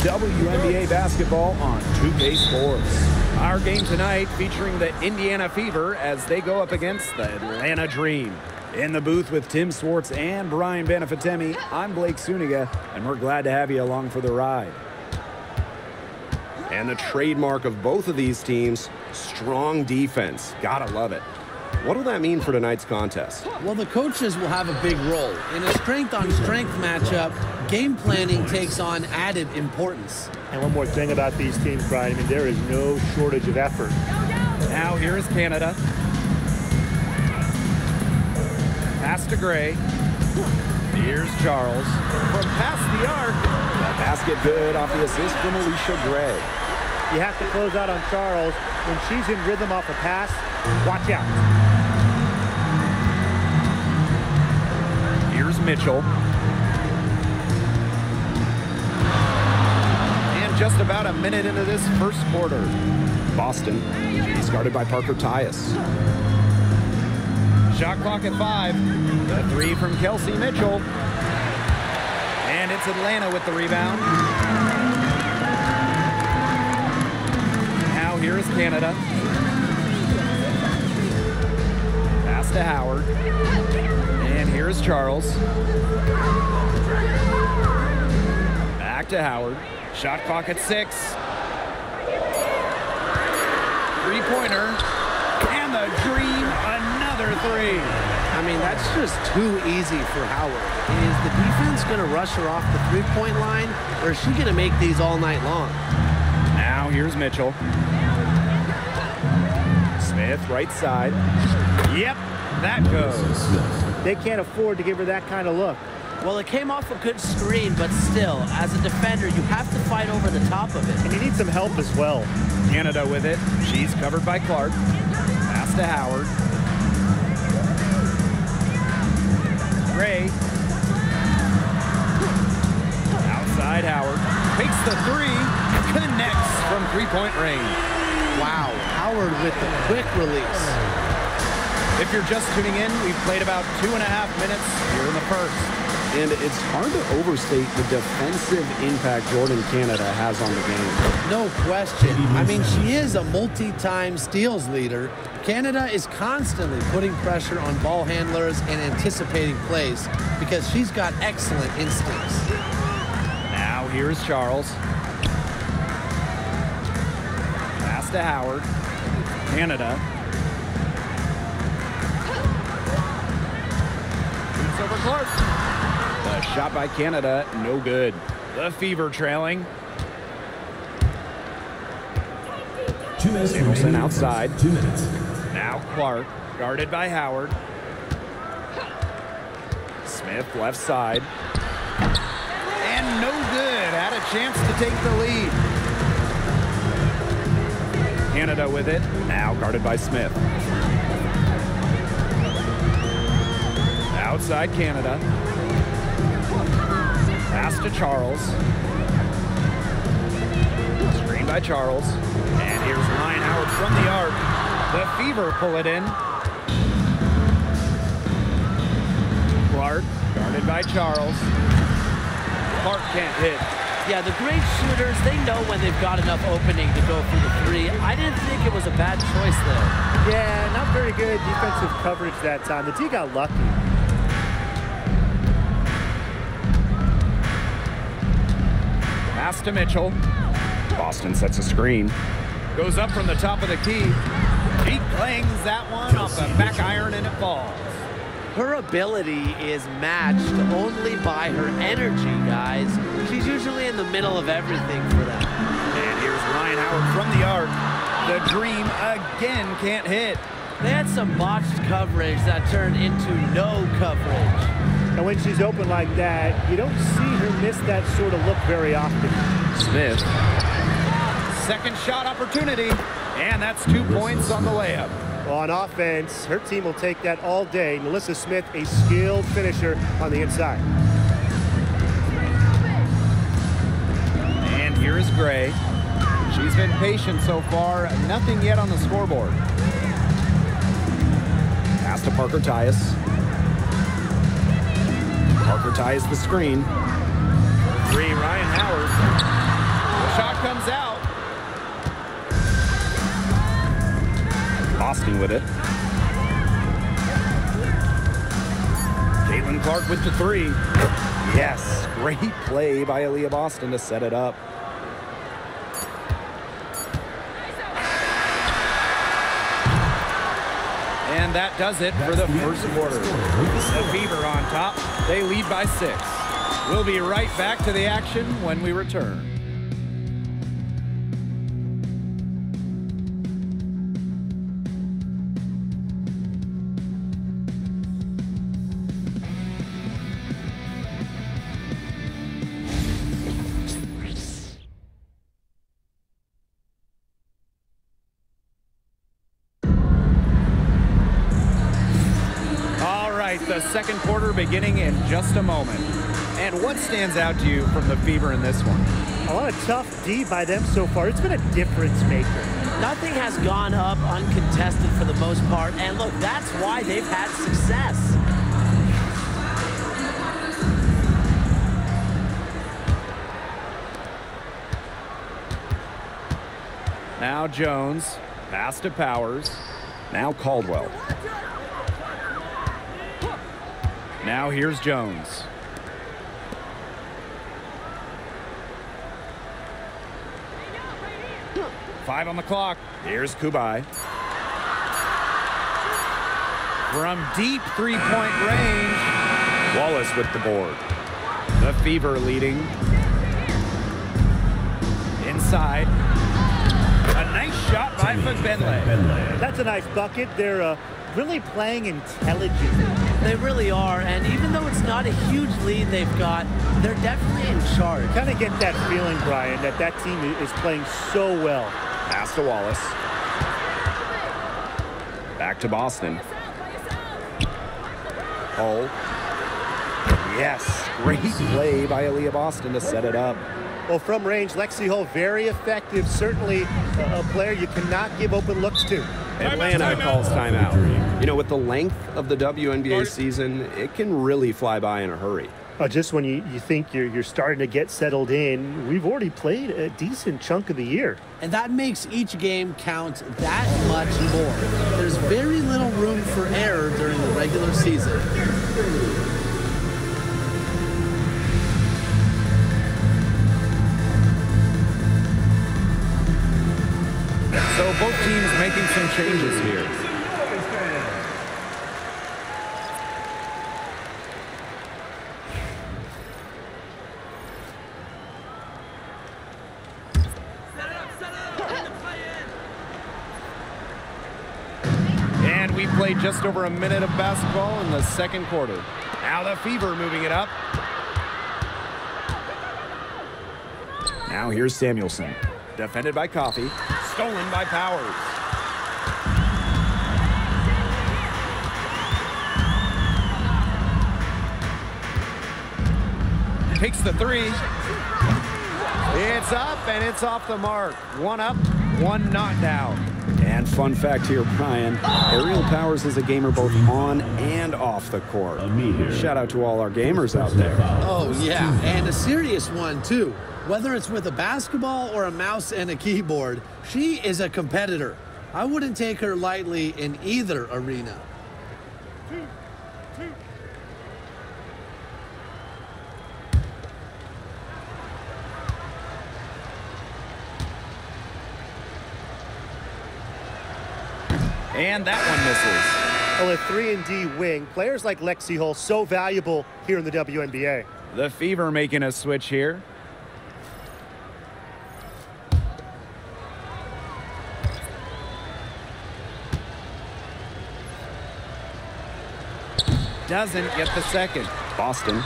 WNBA basketball on 2K Sports. Our game tonight featuring the Indiana Fever as they go up against the Atlanta Dream. In the booth with Tim Swartz and Brian Benefitemi, I'm Blake Suniga, and we're glad to have you along for the ride. And the trademark of both of these teams, strong defense. Gotta love it. What will that mean for tonight's contest? Well, the coaches will have a big role. In a strength-on-strength matchup, game planning takes on added importance. And one more thing about these teams, Brian, I mean, there is no shortage of effort. Now here is Canada. Pass to Gray. Here's Charles. From past the arc. That basket good off the assist from Alicia Gray. You have to close out on Charles. When she's in rhythm off a pass, watch out. Here's Mitchell. And just about a minute into this first quarter. Boston, she's guarded by Parker Tyus. Shot clock at 5. The three from Kelsey Mitchell. And it's Atlanta with the rebound. Now here is Canada. Pass to Howard. And here is Charles. Back to Howard. Shot clock at 6. Three-pointer. And the Dream, another three. I mean, that's just too easy for Howard. Is the defense going to rush her off the three-point line, or is she going to make these all night long? Now here's Mitchell. Smith, right side. Yep, that goes. They can't afford to give her that kind of look. Well, it came off a good screen, but still, as a defender, you have to fight over the top of it. And you need some help as well. Canada with it. She's covered by Clark. Pass to Howard. Gray. Outside Howard. Takes the three. Connects from three-point range. Wow, Howard with the quick release. If you're just tuning in, we've played about 2.5 minutes here in the first. And it's hard to overstate the defensive impact Jordan Canada has on the game. No question. I mean, she is a multi-time steals leader. Canada is constantly putting pressure on ball handlers and anticipating plays because she's got excellent instincts. Now here's Charles. Pass to Howard. Canada. Shoots over Clark. The shot by Canada, no good. The Fever trailing. Samuelson outside. 2 minutes. Now Clark, guarded by Howard. Smith left side. And no good. Had a chance to take the lead. Canada with it. Now guarded by Smith. Outside Canada. Pass to Charles. Screen by Charles. And here's Ryan Howard from the arc. The Fever pull it in. Clark, guarded by Charles. Clark can't hit. Yeah, the great shooters, they know when they've got enough opening to go for the three. I didn't think it was a bad choice there. Yeah, not very good defensive coverage that time. The D got lucky. Pass to Mitchell. Boston sets a screen. Goes up from the top of the key. He clangs that one off the back iron and it falls. Her ability is matched only by her energy, guys. She's usually in the middle of everything for them. And here's Ryan Howard from the arc. The Dream again can't hit. They had some botched coverage that turned into no coverage. And when she's open like that, you don't see her miss that sort of look very often. Smith. Second shot opportunity. And that's 2 points on the layup. Well, on offense, her team will take that all day. Melissa Smith, a skilled finisher on the inside. And here is Gray. She's been patient so far. Nothing yet on the scoreboard. Pass to Parker Tyus. Parker Tyus the screen. Three, Ryan Howard. shot comes out. Boston with it. Caitlin Clark with the three. Yes, great play by Aaliyah Boston to set it up. And that does it for the first quarter. The Fever on top. They lead by 6. We'll be right back to the action when we return. The second quarter beginning in just a moment. And what stands out to you from the Fever in this one? A lot of tough D by them so far. It's been a difference maker. Nothing has gone up uncontested for the most part. And look, that's why they've had success. Now Jones, pass to Powers. Now Caldwell. Now here's Jones. Five on the clock. Here's Kubai. From deep three-point range. Wallace with the board. The Fever leading. Inside. A nice shot by Fagbenle. That's a nice bucket. They're really playing intelligently. They really are, and even though it's not a huge lead they've got, they're definitely in charge. Kind of get that feeling, Brian, that that team is playing so well. Pass to Wallace. Back to Boston. Hull. Yes, great play by Aaliyah Boston to set it up. Well, from range, Lexi Hull, very effective. Certainly a player you cannot give open looks to. Atlanta calls timeout. You know, with the length of the WNBA season, it can really fly by in a hurry. Just when you think you're starting to get settled in, we've already played a decent chunk of the year. And that makes each game count that much more. There's very little room for error during the regular season. So both teams making some changes here. And we played just over a minute of basketball in the second quarter. Now the Fever moving it up. Now here's Samuelson. Defended by Coffey. Stolen by Powers. Takes the three. It's up and it's off the mark. One up, one not down. And fun fact here, Brian, Ariel Powers is a gamer both on and off the court. Shout out to all our gamers out there. Oh, yeah, and a serious one, too. Whether it's with a basketball or a mouse and a keyboard, she is a competitor. I wouldn't take her lightly in either arena. And that one misses. Well, a 3-and-D wing. Players like Lexi Hull, so valuable here in the WNBA. The Fever making a switch here. Doesn't get the second. Boston.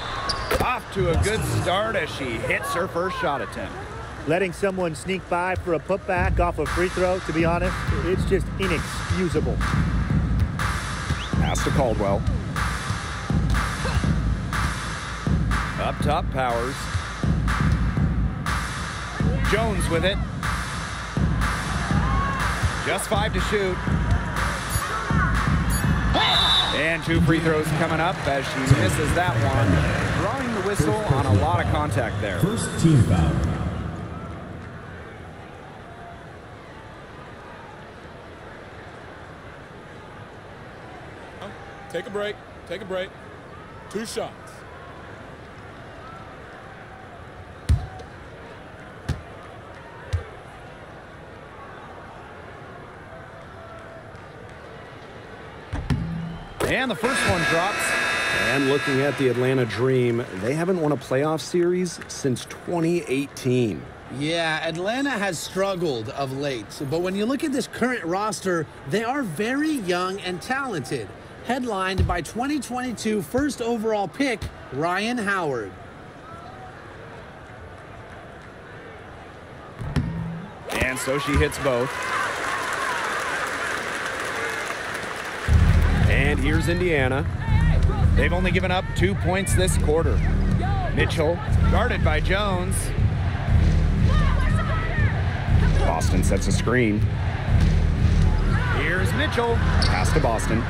Off to a good start as she hits her first shot attempt. Letting someone sneak by for a putback off a free throw, to be honest, it's just inexcusable. Pass to Caldwell. Up top, Powers. Jones with it. Just 5 to shoot. And 2 free throws coming up as she misses that one. Drawing the whistle on a lot of contact there. First team foul. Take a break. Take a break. 2 shots. And the first one drops. And looking at the Atlanta Dream, they haven't won a playoff series since 2018. Yeah, Atlanta has struggled of late, but when you look at this current roster, they are very young and talented. Headlined by 2022 first overall pick, Ryan Howard. And so she hits both. And here's Indiana. They've only given up 2 points this quarter. Mitchell, guarded by Jones. Boston sets a screen. Here's Mitchell. Pass to Boston.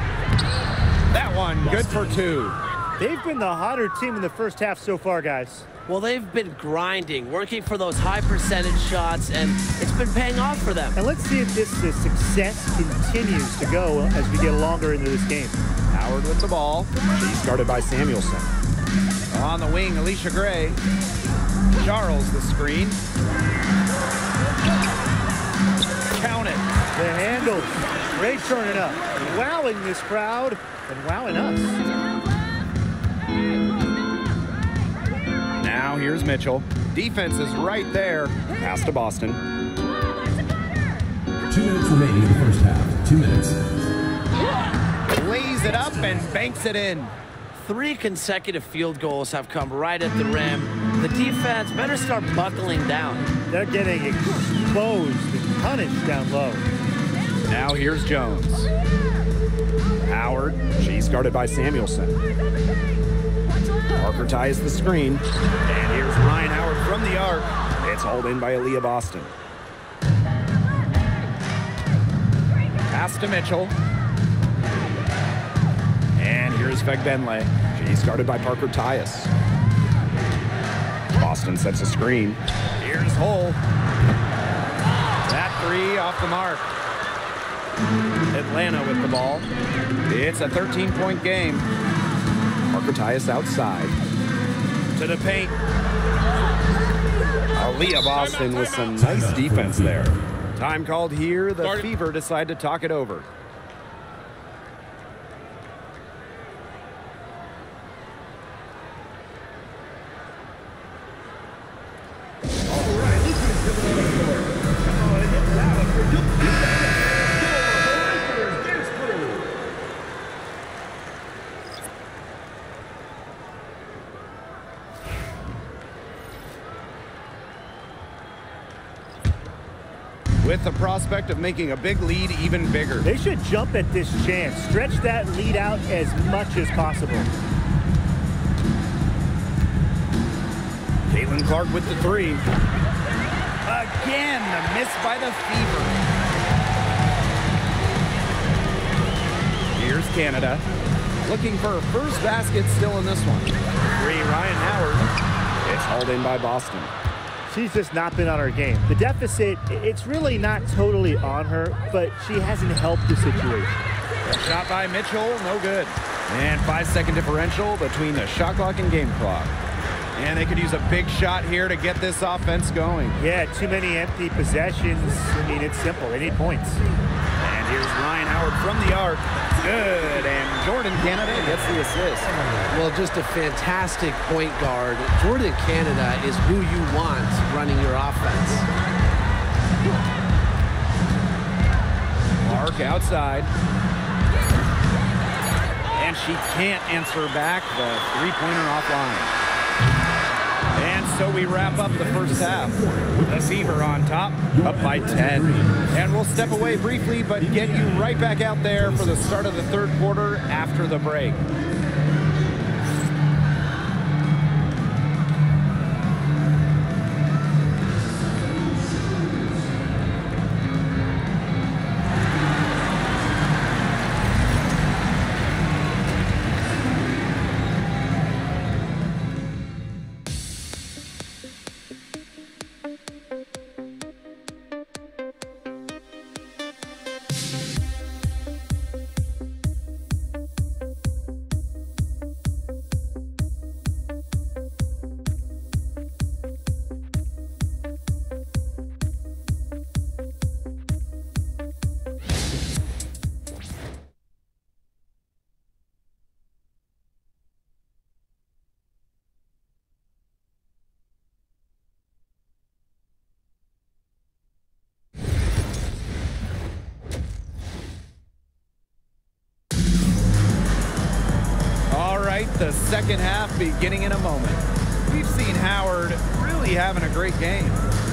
That one, good for 2. They've been the hotter team in the first half so far, guys. Well, they've been grinding, working for those high percentage shots, and it's been paying off for them. And let's see if this success continues to go as we get longer into this game. Howard with the ball. She's guarded by Samuelson. On the wing, Alicia Gray. Charles the screen. Count it. The handles. Gray turning up. Wowing this crowd and wowing us. Now here's Mitchell. Defense is right there. Pass to Boston. 2 minutes remaining in the first half. 2 minutes. Lays it up and banks it in. 3 consecutive field goals have come right at the rim. The defense better start buckling down. They're getting exposed and punished down low. Now here's Jones. Howard. She's guarded by Samuelson. Parker ties the screen. And here's Ryan Howard from the arc. It's hauled in by Aaliyah Boston. Pass to Mitchell. And here's Fegbenle. She's guarded by Parker Tyus. Boston sets a screen. Here's Hull. That 3 off the mark. Atlanta with the ball. It's a 13-point game. Parker Tyus outside. To the paint. Aaliyah Boston with some nice defense there. Time called here. The Fever decide to talk it over. With the prospect of making a big lead even bigger. They should jump at this chance. Stretch that lead out as much as possible. Caitlin Clark with the 3. Again, the miss by the Fever. Here's Canada. Looking for her first basket still in this one. 3, Ryan Howard. It's hauled in by Boston. She's just not been on her game. The deficit, it's really not totally on her, but she hasn't helped the situation. A shot by Mitchell, no good. And 5-second differential between the shot clock and game clock. And they could use a big shot here to get this offense going. Yeah, too many empty possessions. I mean, it's simple. They need points. And here's Ryan Howard from the arc. Good. And Jordan Canada gets the assist. Well, just a fantastic point guard. Jordan Canada is who you want running your offense. Clark outside. And she can't answer back the three-pointer offline. And so we wrap up the first half. The Fever on top, up by 10. And we'll step away briefly, but get you right back out there for the start of the third quarter after the break. the second half beginning in a moment. We've seen Howard really having a great game.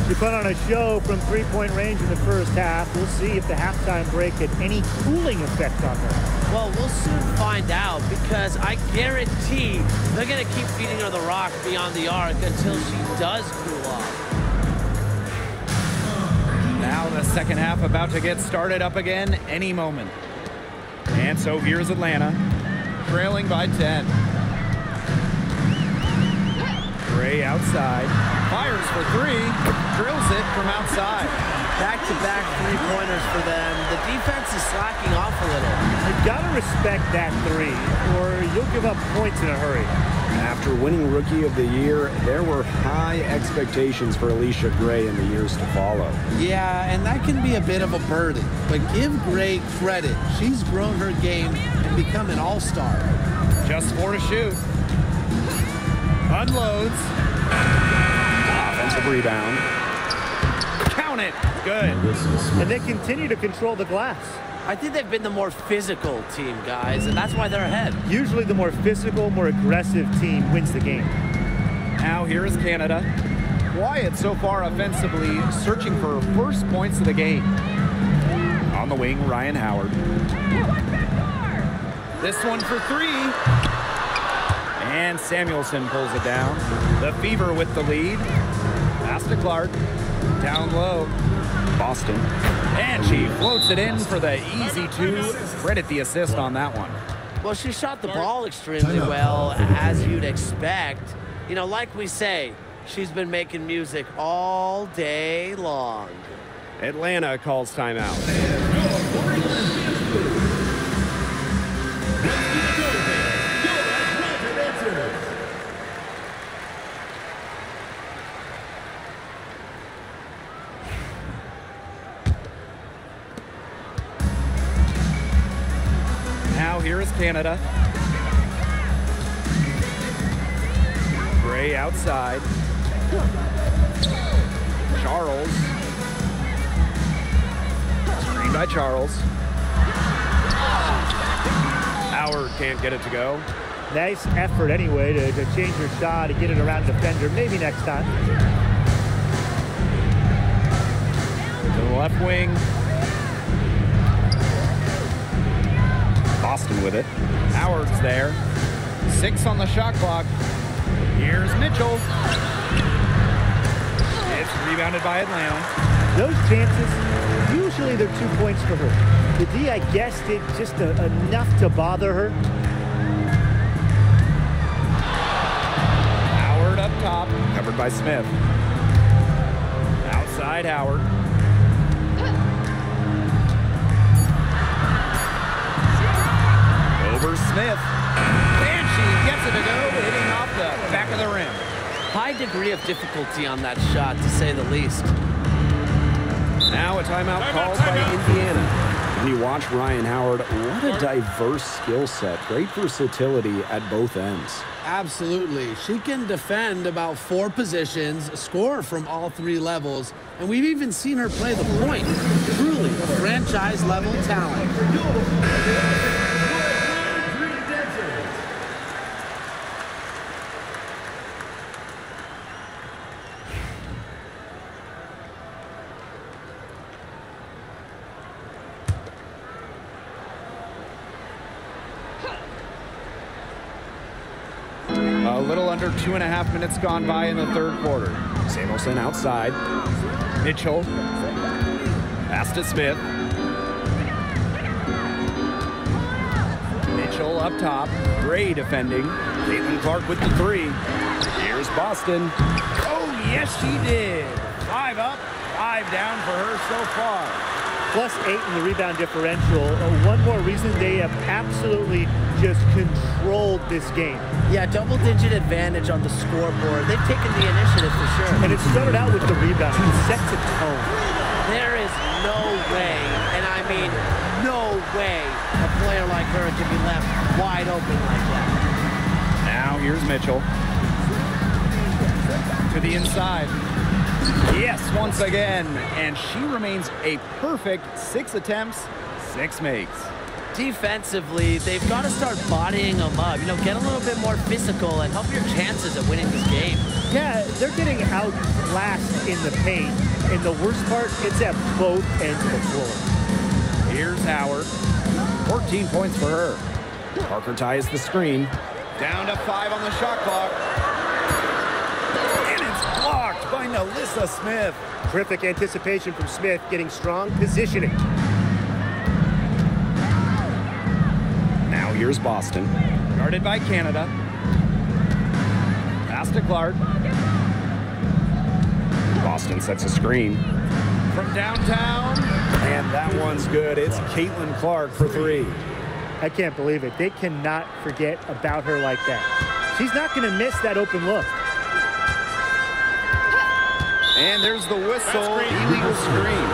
She put on a show from three-point range in the first half. We'll see if the halftime break had any cooling effect on her. Well, we'll soon find out, because I guarantee they're going to keep feeding her the rock beyond the arc until she does cool off. Now the second half about to get started up again any moment. And so here's Atlanta, trailing by 10. Gray outside, fires for three, drills it from outside. Back-to-back three-pointers for them. The defense is slacking off a little. You've got to respect that three, or you'll give up points in a hurry. After winning Rookie of the Year, there were high expectations for Alicia Gray in the years to follow. Yeah, and that can be a bit of a burden. But give Gray credit. She's grown her game and become an all-star. Just 4 to shoot. Unloads. Offensive rebound. Count it. Good. And they continue to control the glass. I think they've been the more physical team, guys, and that's why they're ahead. Usually the more physical, more aggressive team wins the game. Now here is Canada. Wyatt so far offensively searching for her first points of the game. On the wing, Ryan Howard. This one for three. And Samuelson pulls it down. The Fever with the lead. Pass to Clark. Down low. Boston. And she floats it in for the easy two. Credit the assist on that one. Well, she shot the ball extremely well, as you'd expect. You know, like we say, she's been making music all day long. Atlanta calls timeout. Now here is Canada. Gray outside. Charles. Screen by Charles. Howard can't get it to go. Nice effort anyway to change her shot and get it around the defender. Maybe next time. To the left wing. Boston with it. Howard's there. 6 on the shot clock. Here's Mitchell. It's rebounded by Atlanta. Those chances, usually they're 2 points for her. The D, I guess, did just enough to bother her. Howard up top, covered by Smith. Outside Howard. Over Smith. And she gets it to go, hitting off the back of the rim. High degree of difficulty on that shot, to say the least. Now a timeout called by Indiana. When you watch Ryan Howard, what a diverse skill set. Great versatility at both ends. Absolutely. She can defend about 4 positions, score from all 3 levels, and we've even seen her play the point. Truly a franchise-level talent. A little under 2.5 minutes gone by in the third quarter. Samuelson outside. Mitchell. Pass to Smith. Mitchell up top. Gray defending. Caitlin Clark with the 3. Here's Boston. Oh, yes, she did. 5 up, 5 down for her so far. +8 in the rebound differential. One more reason they have absolutely just controlled this game. Yeah, double-digit advantage on the scoreboard. They've taken the initiative for sure. And it started out with the rebound. It sets a tone. There is no way, and I mean no way, a player like her can be left wide open like that. Now here's Mitchell. To the inside. Yes, once again. And she remains a perfect 6 attempts, 6 makes. Defensively, they've got to start bodying them up. You know, get a little bit more physical and help your chances of winning this game. Yeah, they're getting outclassed in the paint. And the worst part, it's at both ends of the floor. Here's Howard. 14 points for her. Parker ties the screen. Down to 5 on the shot clock. And it's blocked by Nalissa Smith. Terrific anticipation from Smith, getting strong positioning. Now here's Boston. Guarded by Canada. Pass to Clark. Boston sets a screen. From downtown. And that one's good. It's Caitlin Clark for 3. I can't believe it. They cannot forget about her like that. She's not going to miss that open look. And there's the whistle. Illegal screen.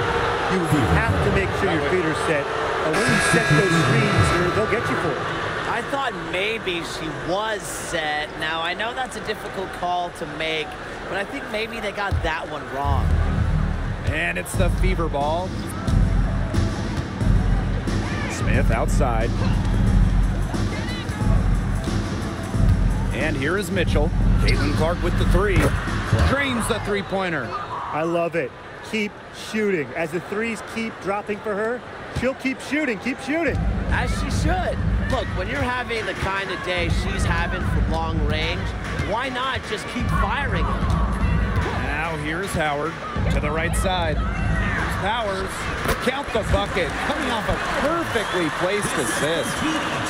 You have to make sure your feet are set. And when you set those screens, they'll get you for it. I thought maybe she was set. Now, I know that's a difficult call to make, but I think maybe they got that one wrong. And it's the Fever ball. Smith outside. And here is Mitchell. Caitlin Clark with the 3. Drains the three-pointer. I love it. Keep shooting. As the threes keep dropping for her, she'll keep shooting, keep shooting. As she should. Look, when you're having the kind of day she's having from long range, why not just keep firing them? Now here's Howard to the right side. Here's Powers. Count the bucket. Coming off a perfectly placed assist.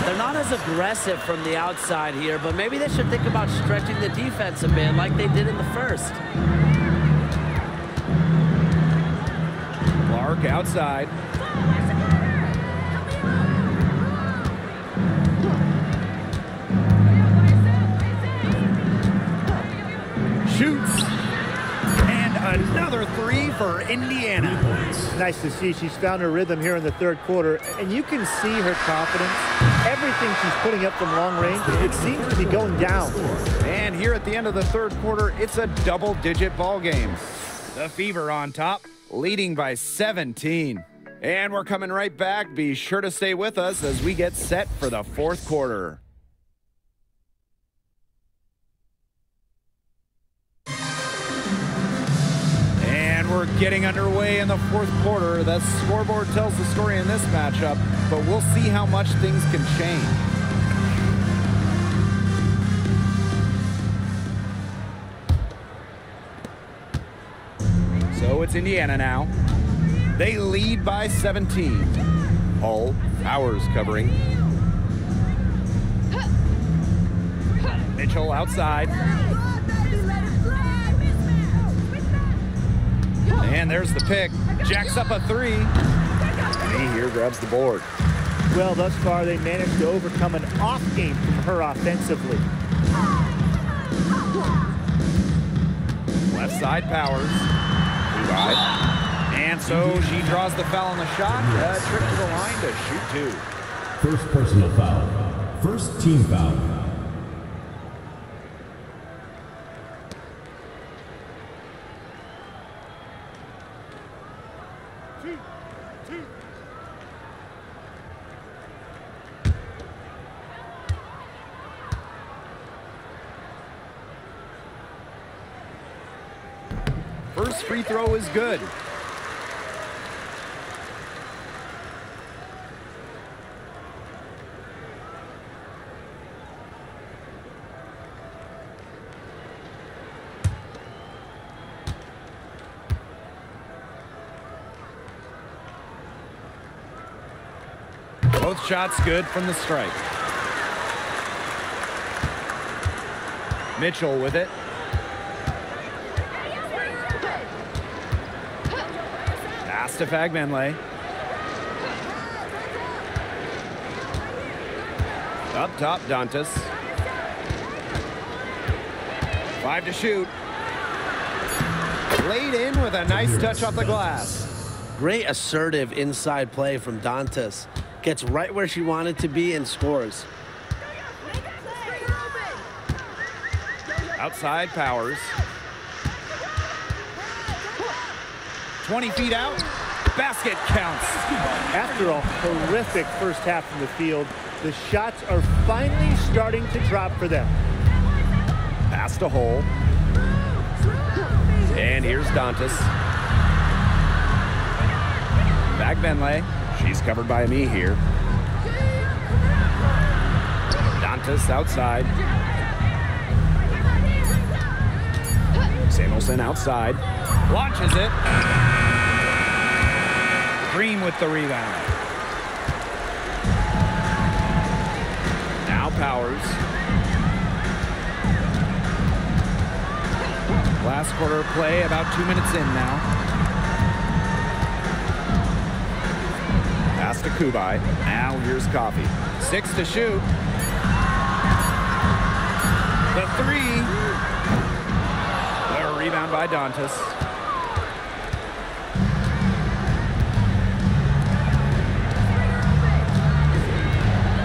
They're not as aggressive from the outside here, but maybe they should think about stretching the defense a bit like they did in the first. Clark outside. Shoots. And another 3 for Indiana. Nice to see she's found her rhythm here in the third quarter, and you can see her confidence. Everything she's putting up from long range, it seems to be going down. And here at the end of the third quarter, it's a double-digit ball game. The Fever on top, leading by 17. And we're coming right back. Be sure to stay with us as we get set for the fourth quarter. And we're getting underway in the fourth quarter. The scoreboard tells the story in this matchup, but we'll see how much things can change. So it's Indiana now. They lead by 17. Hull, Powers covering. Mitchell outside. And there's the pick. Jacks up a 3. And he here grabs the board. Well, thus far, they managed to overcome an off game from her offensively. Left side, Powers. And so she draws the foul on the shot. A trip to the line to shoot 2. First personal foul. First team foul. First free throw is good. Both shots good from the stripe. Mitchell with it. Pass to Fagmanley. Up top, Dantas. 5 to shoot. Laid in with a nice touch off the glass. Great assertive inside play from Dantas. Gets right where she wanted to be and scores. Outside, Powers. 20 feet out. basket counts. After a horrific first half from the field, the shots are finally starting to drop for them. Pass to Hole. And here's Dantas. Fagbenle. She's covered by me here. Dantas outside. Samuelson outside. Launches it. Dream with the rebound. Now Powers. Last quarter of play, about 2 minutes in now. Pass to Kubai. Now here's Coffey. 6 to shoot. The 3. The rebound by Dantas.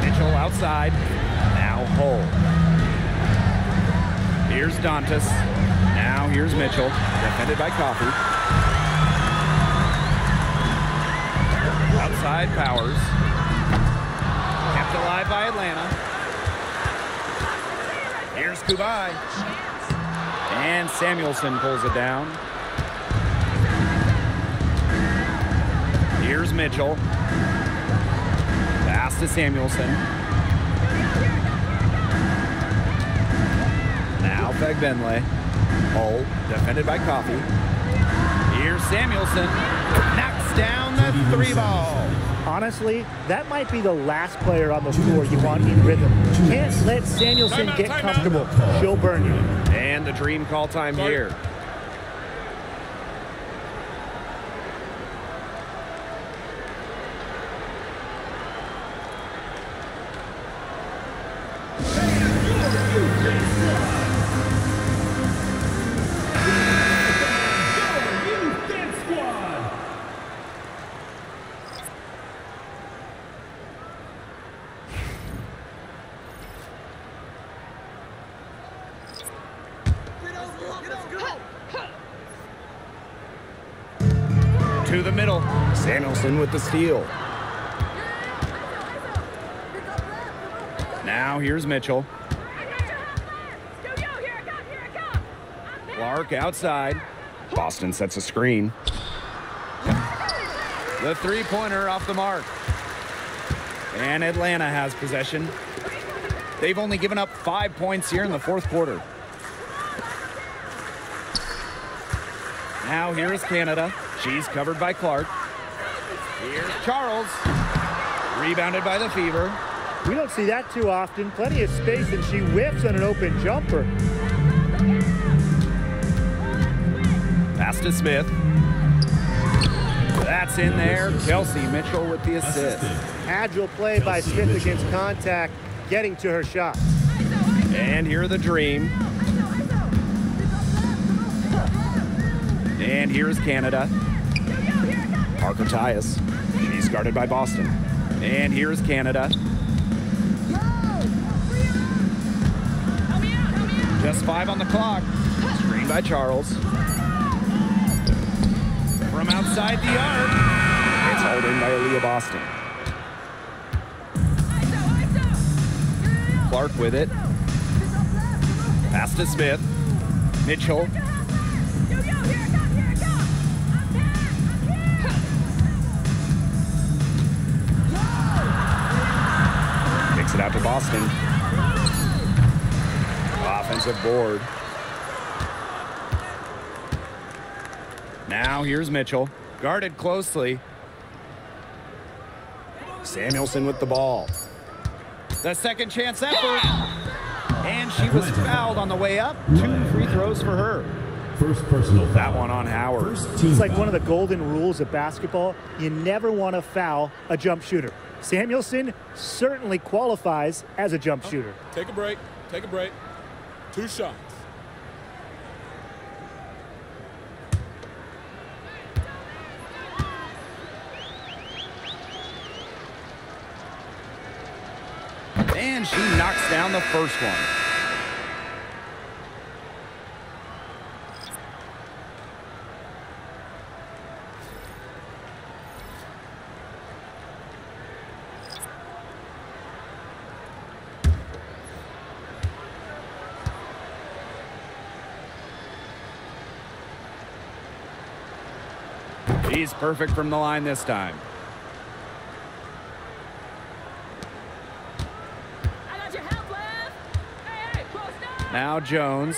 Mitchell outside. Now Hole. Here's Dantas. Now here's Mitchell, defended by Coffey. Outside Powers. Kept alive by Atlanta. Here's Kubai. And Samuelson pulls it down. Here's Mitchell. Pass to Samuelson. Now Fagbenle. Hole, defended by Coffey. Here's Samuelson. Knocks down the 3 ball. Honestly, that might be the last player on the floor you want in rhythm. Can't let Samuelson get comfortable. She'll burn you. And the Dream call time here. To the middle. Samuelson with the steal. Now here's Mitchell. Clark outside. Boston sets a screen. The 3-pointer off the mark. And Atlanta has possession. They've only given up 5 points here in the 4th quarter. Now here's Canada. She's covered by Clark. Here's Charles. Rebounded by the Fever. We don't see that too often. Plenty of space, and she whiffs on an open jumper. Pass to Smith. That's in there. Kelsey Mitchell with the assist. Agile play by Smith against contact, getting to her shot. And here are the Dream. And here's Canada. Parker Tyus. She's guarded by Boston. And here's Canada. Just 5 on the clock. Screen by Charles. From outside the arc. It's hauled in by Aaliyah Boston. Clark with it. Pass to Smith. Mitchell. Kicks it out to Boston. Offensive board. Now here's Mitchell. Guarded closely. Samuelson with the ball. The second chance effort. And she was fouled on the way up. 2 free throws for her. First personal foul. That one on Howard. It's like one of the golden rules of basketball. You never want to foul a jump shooter. Samuelson certainly qualifies as a jump shooter. Take a break. Take a break. 2 shots. And she knocks down the first one. He's perfect from the line this time. Now Jones.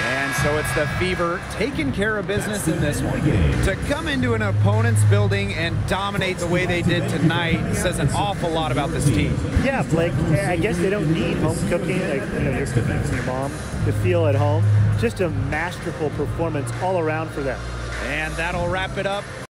And so it's the Fever taking care of business in this one. To come into an opponent's building and dominate the way they did tonight says an awful lot about this team. Yeah, Blake, I guess they don't need home cooking, like you're cooking for your mom, to feel at home. Just a masterful performance all around for them. And that'll wrap it up